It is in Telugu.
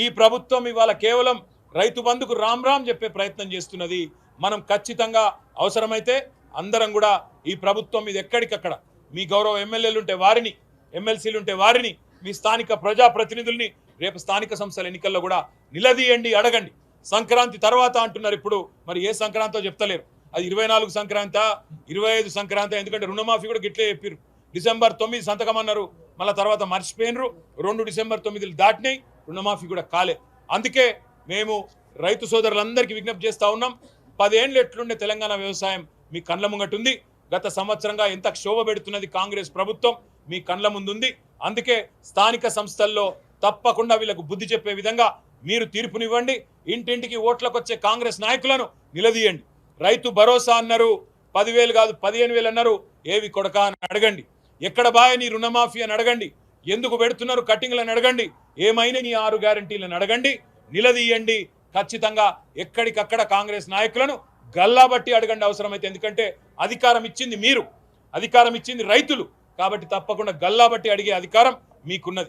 ఈ ప్రభుత్వం ఇవాళ కేవలం రైతు బంధుకు రామ్ రామ్ చెప్పే ప్రయత్నం చేస్తున్నది. మనం ఖచ్చితంగా అవసరమైతే అందరం కూడా ఈ ప్రభుత్వం మీద ఎక్కడికక్కడ మీ గౌరవ ఎమ్మెల్యేలు ఉంటే వారిని, ఎమ్మెల్సీలు ఉంటే వారిని, మీ స్థానిక ప్రజాప్రతినిధుల్ని రేపు స్థానిక సంస్థల ఎన్నికల్లో కూడా నిలదీయండి, అడగండి. సంక్రాంతి తర్వాత అంటున్నారు, ఇప్పుడు మరి ఏ సంక్రాంతో చెప్తలేరు. అది 24 సంక్రాంతి 25 సంక్రాంతి, ఎందుకంటే రుణమాఫీ కూడా గిట్లే చెప్పారు. డిసెంబర్ 9 సంతకం అన్నారు, మళ్ళీ తర్వాత మర్చిపోయినరు. 2 డిసెంబర్ 9 దాటినాయి, రుణమాఫీ కూడా కాలే. అందుకే మేము రైతు సోదరులందరికీ విజ్ఞప్తి చేస్తా ఉన్నాం. 10 ఏళ్ళు ఎట్లుండే తెలంగాణ వ్యవసాయం మీ కండ్ల ముంగటుంది. గత సంవత్సరంగా ఎంత క్షోభ పెడుతున్నది కాంగ్రెస్ ప్రభుత్వం మీ కండ్ల ముందుంది. అందుకే స్థానిక సంస్థల్లో తప్పకుండా వీళ్ళకు బుద్ధి చెప్పే విధంగా మీరు తీర్పునివ్వండి. ఇంటింటికి ఓట్లకు వచ్చే కాంగ్రెస్ నాయకులను నిలదీయండి. రైతు భరోసా అన్నారు, 10,000 కాదు 15,000 అన్నారు. ఏవి కొడక అని అడగండి. ఎక్కడ బాయ్ నీ రుణమాఫీ అని అడగండి. ఎందుకు పెడుతున్నారు కట్టింగ్లను అడగండి. ఏమైనా నీ 6 గ్యారంటీలను అడగండి, నిలదీయండి. ఖచ్చితంగా ఎక్కడికక్కడ కాంగ్రెస్ నాయకులను గల్లాబట్టి అడగండి అవసరమైతే. ఎందుకంటే అధికారం ఇచ్చింది మీరు, అధికారం ఇచ్చింది రైతులు. కాబట్టి తప్పకుండా గల్లాబట్టి అడిగే అధికారం మీకున్నది.